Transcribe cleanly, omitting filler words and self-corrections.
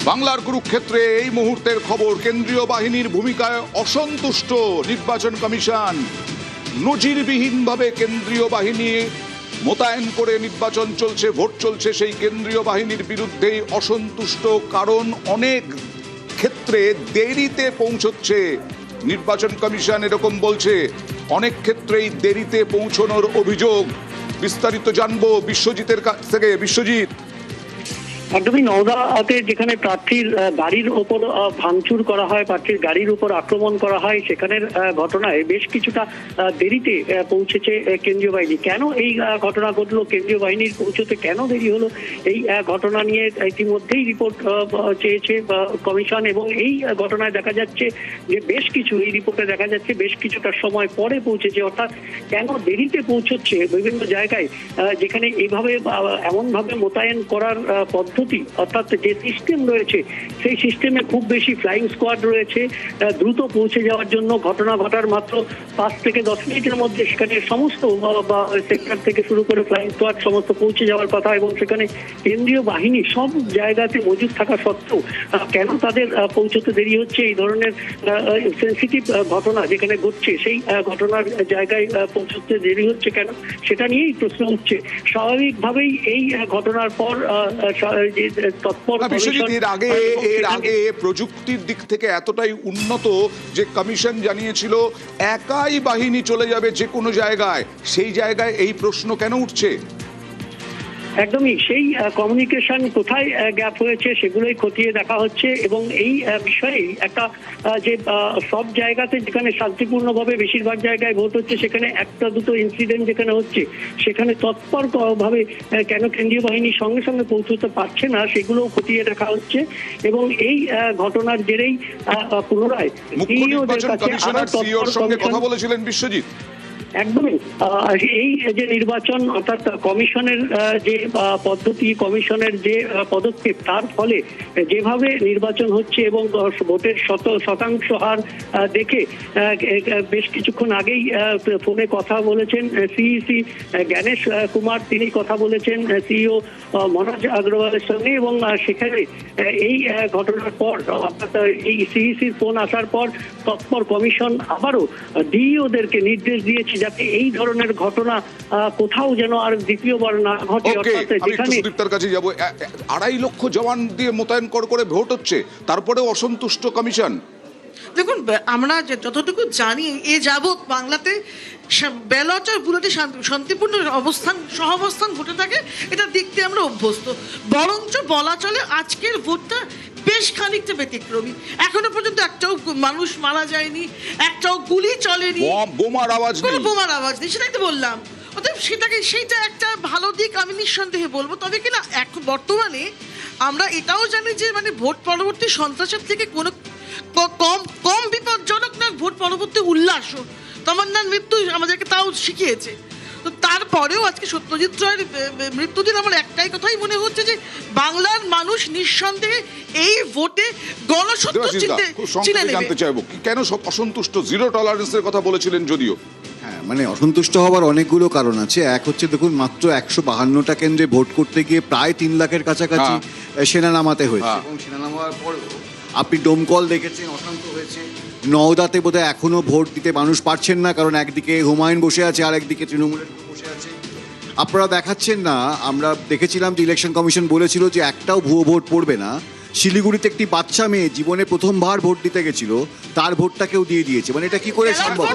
বাংলার কুরুক্ষেত্রে এই মুহূর্তের খবর, কেন্দ্রীয় বাহিনীর ভূমিকায় অসন্তুষ্ট নির্বাচন কমিশন। নজিরবিহীনভাবে কেন্দ্রীয় বাহিনী মোতায়েন করে নির্বাচন চলছে, ভোট চলছে, সেই কেন্দ্রীয় বাহিনীর বিরুদ্ধেই অসন্তুষ্ট। কারণ অনেক ক্ষেত্রে দেরিতে পৌঁছচ্ছে নির্বাচন কমিশন, এরকম বলছে। অনেক ক্ষেত্রেই দেরিতে পৌঁছানোর অভিযোগ। বিস্তারিত জানবো বিশ্বজিতের কাছ থেকে। বিশ্বজিৎ, একদমই নওদাতে যেখানে প্রার্থীর গাড়ির ওপর ভাঙচুর করা হয়, প্রার্থীর গাড়ির উপর আক্রমণ করা হয়, সেখানের ঘটনায় বেশ কিছুটা দেরিতে পৌঁছেছে কেন্দ্রীয় বাহিনী। কেন এই ঘটনা ঘটলো, কেন্দ্রীয় বাহিনীর পৌঁছতে কেন দেরি হলো, এই ঘটনা নিয়ে ইতিমধ্যেই রিপোর্ট চেয়েছে কমিশন। এবং এই ঘটনায় দেখা যাচ্ছে যে বেশ কিছু, এই রিপোর্টে দেখা যাচ্ছে বেশ কিছুটা সময় পরে পৌঁছেছে। অর্থাৎ কেন দেরিতে পৌঁছচ্ছে বিভিন্ন জায়গায়, যেখানে এইভাবে এমনভাবে মোতায়েন করার পদ্ধতি, অর্থাৎ যে সিস্টেম রয়েছে সেই সিস্টেমে খুব বেশি ফ্লাইং স্কোয়াড রয়েছে দ্রুত পৌঁছে যাওয়ার জন্য। ঘটনা ঘটার মাত্র 5 থেকে 10 মিনিটের মধ্যে সেখানে সমস্ত সেক্টর থেকে শুরু করে ফ্লাইং স্কোয়াড সমস্ত পৌঁছে যাওয়ার কথা। এবং সেখানে কেন্দ্রীয় বাহিনী সব জায়গাতে মজুদ থাকা সত্ত্বেও কেন তাদের পৌঁছতে দেরি হচ্ছে, এই ধরনের সেন্সিটিভ ঘটনা যেখানে ঘটছে সেই ঘটনার জায়গায় পৌঁছতে দেরি হচ্ছে কেন, সেটা নিয়েই প্রশ্ন উঠছে। স্বাভাবিকভাবেই এই ঘটনার পর এর আগে প্রযুক্তির দিক থেকে এতটাই উন্নত যে কমিশন জানিয়েছিল একাই বাহিনী চলে যাবে যে কোনো জায়গায়, সেই জায়গায় এই প্রশ্ন কেন উঠছে? একদমই সেই কমিউনিকেশন কোথায় গ্যাপ হয়েছে সেগুলোই খতিয়ে দেখা হচ্ছে। এবং এই বিষয়ে একটা যে সব জায়গাতে যেখানে শান্তিপূর্ণভাবে বেশিরভাগ জায়গায় ভোট হচ্ছে, সেখানে একটা দুটো ইনসিডেন্ট যেখানে হচ্ছে, সেখানে তৎপর ভাবে কেন কেন্দ্রীয় বাহিনী সঙ্গে সঙ্গে পৌঁছতে পারছে না সেগুলোও খতিয়ে দেখা হচ্ছে। এবং এই ঘটনার জেরেই পুনরায় সিইওর সঙ্গে কথা বলেছিলেন বিশ্বজিৎ। একদমই এই যে নির্বাচন, অর্থাৎ কমিশনের যে পদ্ধতি, কমিশনের যে পদক্ষেপ, তার ফলে যেভাবে নির্বাচন হচ্ছে এবং ভোটের শতাংশ হার দেখে বেশ কিছুক্ষণ আগেই ফোনে কথা বলেছেন সিইসি জ্ঞানেশ কুমার, তিনি কথা বলেছেন সিইও মনোজ আগরওয়ালের সঙ্গে। এবং সেখানে এই ঘটনার পর, অর্থাৎ এই সিইসির ফোন আসার পর তৎপর কমিশন আবারও ডিইওদেরকে নির্দেশ দিয়েছে যাতে এই ধরনের ঘটনা কোথাও যেন আর দ্বিতীয়বার না ঘটে। সুদীপ্তার কাছে যাব। 2.5 লক্ষ জওয়ান দিয়ে মোতায়েন করে ভোট হচ্ছে, তারপরেও অসন্তুষ্ট কমিশন। দেখুন, আমরা যতটুকু জানি এ যাবৎ বাংলাতে ব্যালট আর বুলেটে শান্তিপূর্ণ সহাবস্থান ঘটে থাকে, এটা দেখতে আমরা অভ্যস্ত। বরঞ্চ বলা চলে আজকের ভোটটা বেশ খানিকটা ব্যতিক্রমী। এখনো পর্যন্ত একটাও মানুষ মারা যায়নি, একটাও গুলি চলেনি, বোমার আওয়াজ নেই। সেটাই তো বললাম। অতএব সেইটা একটা ভালো দিক আমি নিঃসন্দেহে বলবো। তবে কিনা এখন বর্তমানে আমরা এটাও জানি যে মানে ভোট পরবর্তী সন্ত্রাসের থেকে কোনো কম বিপজ্জনক না ভোট পরবর্তী উল্লাসও। তমন্নার মৃত্যু আমাদেরকে তাও শিখিয়েছে। তো তারপরেও আজকে সত্যজিৎ রায়ের মৃত্যুদিন আমার একটাই কথাই মনে হচ্ছে যে বাংলার মানুষ নিঃসন্দেহে এই ভোটে গণসত্য চিনে নেবে। জানতে চাইবো কেন অসন্তুষ্ট, জিরো টলারেন্সের কথা বলেছিলেন যদিও। হ্যাঁ, মানে অসন্তুষ্ট হওয়ার অনেকগুলো কারণ আছে। এক হচ্ছে, দেখুন, মাত্র 152টা কেন্দ্রে ভোট করতে গিয়ে প্রায় 3 লাখের কাছাকাছি সেনা নামাতে হয়েছে। এবং সেনা নামার পর আপনি ডোমকল দেখেছেন, অশান্ত হয়েছে। নওদাতে বোধহয় এখনো ভোট দিতে মানুষ পারছেন না, কারণ একদিকে হুমায়ুন বসে আছে আর একদিকে তৃণমূলের বসে আছে। আপনারা দেখাচ্ছেন না, আমরা দেখেছিলাম যে ইলেকশন কমিশন বলেছিল যে একটাও ভুয়ো ভোট পড়বে না। শিলিগুড়িতে একটি বাচ্চা মেয়ে জীবনে প্রথমবার ভোট দিতে গেছিল, তার ভোটটা কেউ দিয়ে দিয়েছে। মানে এটা কি করে সম্ভব?